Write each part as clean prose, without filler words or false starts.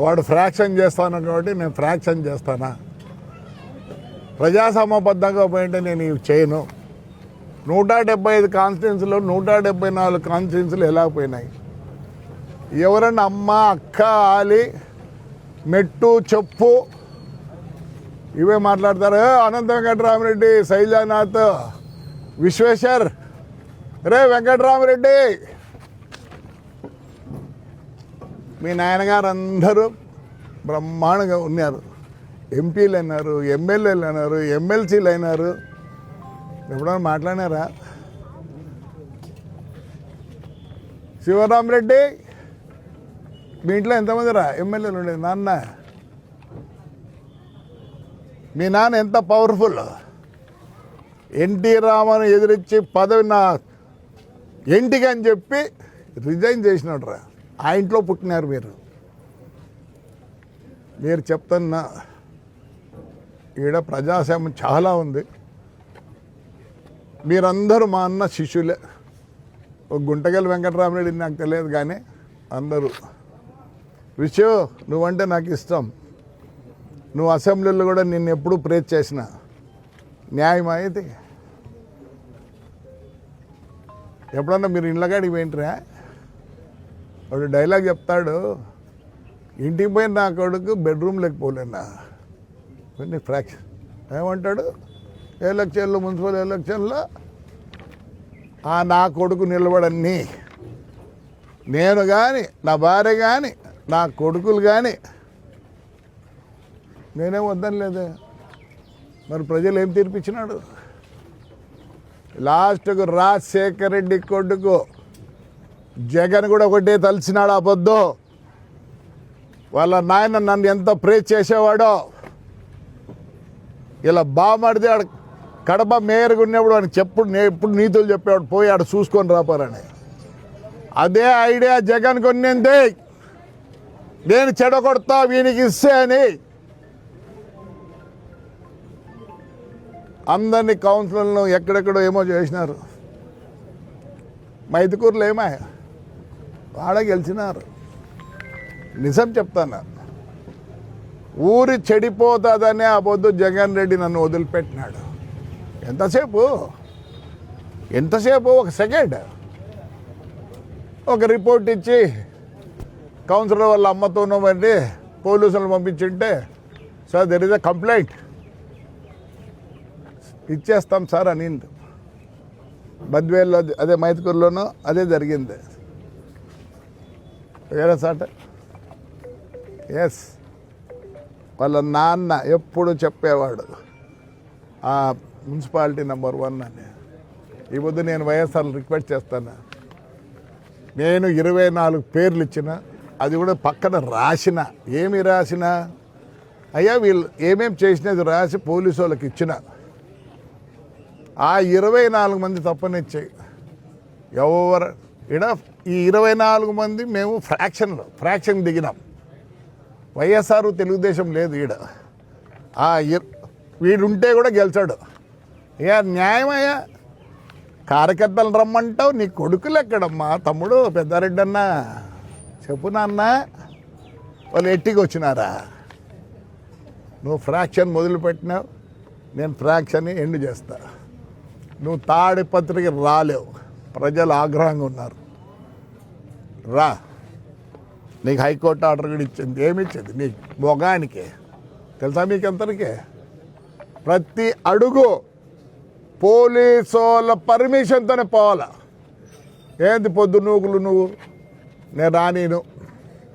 వాడు ఫ్రాక్షన్ చేస్తాను కాబట్టి నేను ఫ్రాక్షన్ చేస్తానా? ప్రజాస్వామ్యబద్ధంగా పోయింటే నేను ఇవి చేయను. 175 కాన్స్టిట్యున్సీలో 174 కాన్స్టిట్యున్సీలు ఎలా పోయినాయి? ఎవరన్నా అమ్మ, అక్క, ఆలి, మెట్టు, చెప్పు ఇవే మాట్లాడతారు. అనంత వెంకటరామరెడ్డి, శైలజానాథ్, విశ్వేశ్వర్, రే వెంకటరామరెడ్డి, మీ నాయనగారు అందరూ బ్రహ్మాండంగా ఉన్నారు. ఎంపీలు అయినారు, ఎమ్మెల్యేలు అయినారు, ఎమ్మెల్సీలు అయినారు. ఎప్పుడైనా మాట్లాడినారా? శివరామరెడ్డి, మీ ఇంట్లో ఎంతమంది రా ఎమ్మెల్యేలు ఉండేది? నాన్న, మీ నాన్న ఎంత పవర్ఫుల్. ఎన్టీ రామను ఎదిరించి పదవి నా ఇంటికి అని చెప్పి రిజైన్ చేసినాడు రా. ఆ ఇంట్లో పుట్టినారు మీరు చెప్తున్నా. ఈడ ప్రజాస్వామ్యం చాలా ఉంది. మీరందరూ మా అన్న శిష్యులే. ఒక గుంటగల్ వెంకటరామరెడ్డి నాకు తెలియదు, కానీ అందరూ విషయం నువ్వంటే నాకు ఇష్టం. నువ్వు అసెంబ్లీలో కూడా నిన్ను ఎప్పుడూ ప్రేజ్ చేసిన న్యాయం అయితే. ఎప్పుడన్నా మీరు ఇళ్ళగాడికి పోయింటారా? వాడు డైలాగ్ చెప్తాడు, ఇంటికి పోయిన నా కొడుకు బెడ్రూమ్లోకి పోలేనా ఫ్రాక్షన్. ఏమంటాడు? ఎలక్షన్లు, మున్సిపల్ ఎలక్షన్లో నా కొడుకు నిలబడని, నేను కానీ, నా భార్య కానీ, నా కొడుకులు కానీ నేనేం వద్దని లేదు. మరి ప్రజలు ఏం తీర్పిచ్చినాడు? లాస్ట్కు రాజశేఖర్ రెడ్డి కొడుకు జగన్ కూడా ఒకటే తలిచినాడు. అబద్ధం. వాళ్ళ నాయన నన్ను ఎంత ప్రేజ్ చేసేవాడో. ఇలా బామడితే ఆడు కడప మేయర్గా ఉన్నప్పుడు వాడికి ఎప్పుడు నీతులు చెప్పేవాడు, పోయి ఆడు చూసుకొని రాపారని. అదే ఐడియా జగన్ కొన్నింది, నేను చెడగొడతా వీనికి ఇస్తే అని. అందరినీ కౌన్సిలర్లను ఎక్కడెక్కడో ఏమో చేసినారు. మైదుకూరులో ఏమో వాడ గెలిచినారు. నిజం చెప్తాను, ఊరి చెడిపోతుందనే ఆ పొద్దు జగన్ రెడ్డి నన్ను వదిలిపెట్టినాడు. ఎంతసేపు ఒక సెకండ్ ఒక రిపోర్ట్ ఇచ్చి కౌన్సిలర్ వాళ్ళ అమ్మతోనో మరి పోలీసులను పంపించుంటే, sir there is a complaint, ఇచ్చేస్తాం సార్ అని. బద్వేల్లో అదే మైదుకూరులోనూ అదే జరిగింది. వేరే సాట ఎస్ వాళ్ళ నాన్న ఎప్పుడు చెప్పేవాడు ఆ మున్సిపాలిటీ నెంబర్ 1 అని. ఈ పొద్దు నేను వైఎస్ఆర్ రిక్వెస్ట్ చేస్తాను. నేను 24 పేర్లు ఇచ్చిన, అది కూడా పక్కన రాసిన. ఏమి రాసిన? అయ్యా వీళ్ళు ఏమేమి చేసినది రాసి పోలీసు వాళ్ళకి ఇచ్చిన. ఆ 24 మంది తప్పనిచ్చాయి. ఎవరు ఈడ ఈ 24 మంది మేము ఫ్రాక్షన్ దిగినాం. వైఎస్ఆర్ తెలుగుదేశం లేదు ఈడ. వీడుంటే కూడా గెలిచాడు. ఇక న్యాయమయ్యా, కార్యకర్తలు రమ్మంటావు, నీ కొడుకులు ఎక్కడమ్మా? తమ్ముడు పెద్దారెడ్డి అన్న చెప్పు నాన్న, వాళ్ళు ఎట్టికి వచ్చినారా? నువ్వు ఫ్రాక్షన్ మొదలుపెట్టినావు, నేను ఫ్రాక్షన్ని ఎండ్ చేస్తా. నువ్వు తాడిపత్రికి రాలేవు, ప్రజలు ఆగ్రహంగా ఉన్నారు. రా, నీకు హైకోర్టు ఆర్డర్ కూడా ఇచ్చింది. ఏమి ఇచ్చింది? నీ మొగానికి తెలుసా? మీకు ఎంతరికే ప్రతి అడుగు పోలీసు వాళ్ళ పర్మిషన్తోనే పోవాలా. ఏంది పొద్దు నువ్వు నేను రానీను,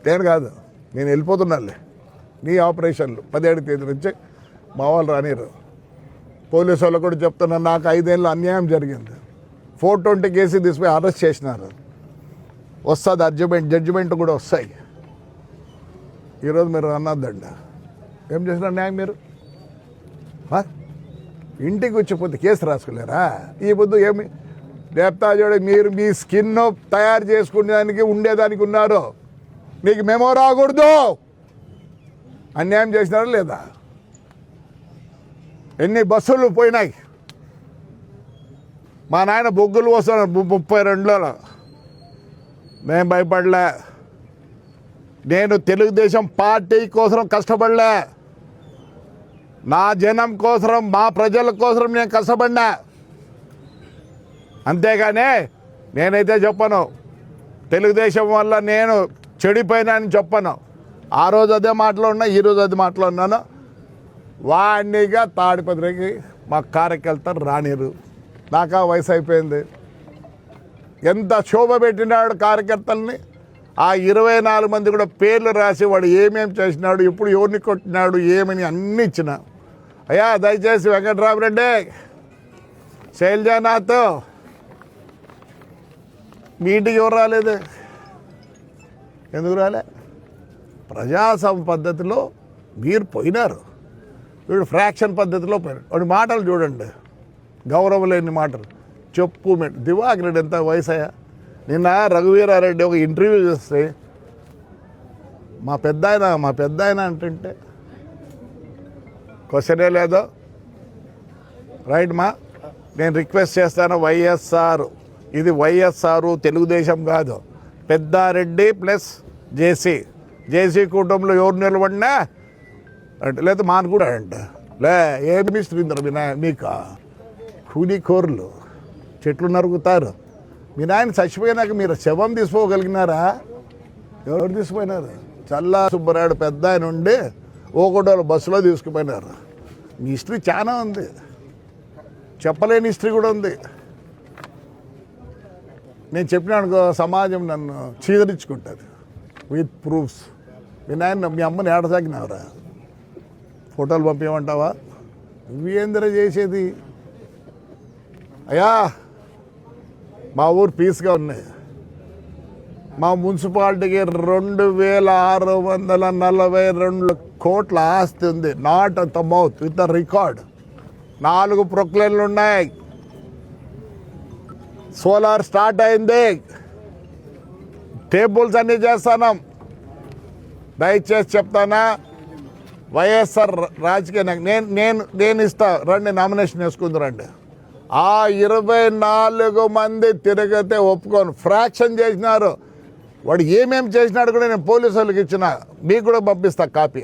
నేను కాదు, నేను వెళ్ళిపోతున్నానులే. నీ ఆపరేషన్లు 17వ తేదీ నుంచి మా వాళ్ళు రానిరు. పోలీసు వాళ్ళు కూడా చెప్తున్నారు, నాకు 5 ఏళ్ళు అన్యాయం జరిగింది. 420 కేసు తీసిపోయి అరెస్ట్ చేసినారు. వస్తుంది జడ్జిమెంట్ కూడా వస్తాయి. ఈరోజు మీరు అన్నదండి, ఏం చేసినారు న్యాయం? మీరు ఇంటికి వచ్చిపోతే కేసు రాసుకోలేరా? ఈ పొద్దు ఏమి లేపుతా చూడ, మీరు మీ స్కిన్ తయారు చేసుకునేదానికి ఉండేదానికి ఉన్నారు. మీకు మెమో రాకూడదు. అన్యాయం చేసినారా లేదా? ఎన్ని బస్సులు పోయినాయి? మా నాయన బొగ్గులు వస్తున్నాడు 32లో. మేము భయపడలే. నేను తెలుగుదేశం పార్టీ కోసం కష్టపడలే, నా జనం కోసం, మా ప్రజల కోసం నేను కష్టపడినా. అంతేగానే నేనైతే చెప్పను తెలుగుదేశం వల్ల నేను చెడిపోయినా అని చెప్పను. ఆ రోజు అదే మాట్లాడినా, ఈరోజు అదే మాట్లాడినాను. వాడినిగా తాడిపత్రికి మా కార్యకర్తలు రానిరు. నాకు ఆ వయసు అయిపోయింది. ఎంత శోభ పెట్టినాడు కార్యకర్తల్ని. ఆ 24 మంది కూడా పేర్లు రాసి వాడు ఏమేమి చేసినాడు, ఇప్పుడు ఎవరిని కొట్టినాడు, ఏమని అన్నీ ఇచ్చిన. అయ్యా దయచేసి వెంకట్రామరెడ్డి, శైలజానాథ్ మీ ఇంటికి ఎవరు రాలేదు? ఎందుకు రాలే? ప్రజాస్వామ్య పద్ధతిలో మీరు పోయినారు, వీడు ఫ్రాక్షన్ పద్ధతిలో పోయినాడు. వాడి మాటలు చూడండి, గౌరవం లేని మాటలు. చెప్పు దివాకర్ రెడ్డి ఎంత వయసయ్యా? నిన్న రఘువీరారెడ్డి ఒక ఇంటర్వ్యూ చేస్తే మా పెద్ద ఆయన అంటుంటే క్వశ్చనే లేదో. రైట్ మా, నేను రిక్వెస్ట్ చేస్తాను, వైఎస్ఆర్, ఇది వైఎస్ఆర్ తెలుగుదేశం కాదు, పెద్దారెడ్డి ప్లస్ జేసీ కూటమిలో ఎవరు నిలబడినా అంటే లేదా మానుకుండా అంట లే ఏమి శ్రీంద్ర మీకు కూలీకోరులు చెట్లు నరుగుతారు. మీ నాయన చచ్చిపోయినాక మీరు శవం తీసుకోగలిగినారా? ఎవరు తీసుకుపోయినారు? చల్లా సుబ్బరాయుడు పెద్ద ఆయన ఉండి ఓకోటోళ్ళు బస్సులో తీసుకుపోయినారు. మీ హిస్టరీ చాలా ఉంది, చెప్పలేని హిస్టరీ కూడా ఉంది. నేను చెప్పినానుకో సమాజం నన్ను చీదరించుకుంటుంది విత్ ప్రూఫ్స్. మీ నాయన మీ అమ్మని ఏడసాగినావురా? ఫోటోలు పంపించమంటావా? నువ్వేందరూ చేసేది? అయ్యా మా ఊరు పీస్గా ఉన్నాయి. మా మున్సిపాలిటీకి 2642 కోట్ల ఆస్తి ఉంది. Not at the mouth, with the record. 4 ప్రొక్లైన్లు ఉన్నాయి. సోలార్ స్టార్ట్ అయింది. టేబుల్స్ అన్నీ చేస్తున్నాం. దయచేసి చెప్తానా, వైఎస్ఆర్ రాజకీయ నేను ఇస్తా, రండి నామినేషన్ వేసుకుంది రండి. ఆ 24 మంది తిరిగితే ఒప్పుకోను. ఫ్రాక్షన్ చేసినారు. వాడు ఏమేమి చేసినాడు కూడా నేను పోలీసు వాళ్ళకి ఇచ్చిన, మీకు కూడా పంపిస్తా కాపీ.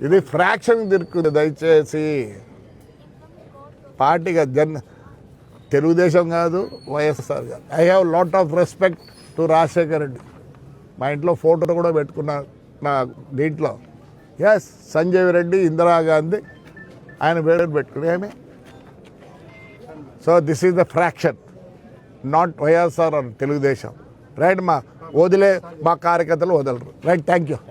ఇది ఫ్రాక్షన్ తిరుగుతుంది. దయచేసి పార్టీగా తెలుగుదేశం కాదు, వైఎస్ఆర్ కాదు. I have lot of respect to Rajasekhar Reddy. మా ఇంట్లో ఫోటో కూడా పెట్టుకున్నా నా దీంట్లో. ఎస్, సంజయ్ రెడ్డి, ఇందిరాగాంధీ, ఆయన పేరు పెట్టుకుని ఏమి. So this is the faction, not YSR or Telugudesam. Right మా కార్యకర్తలు వదలరు. Right, thank you.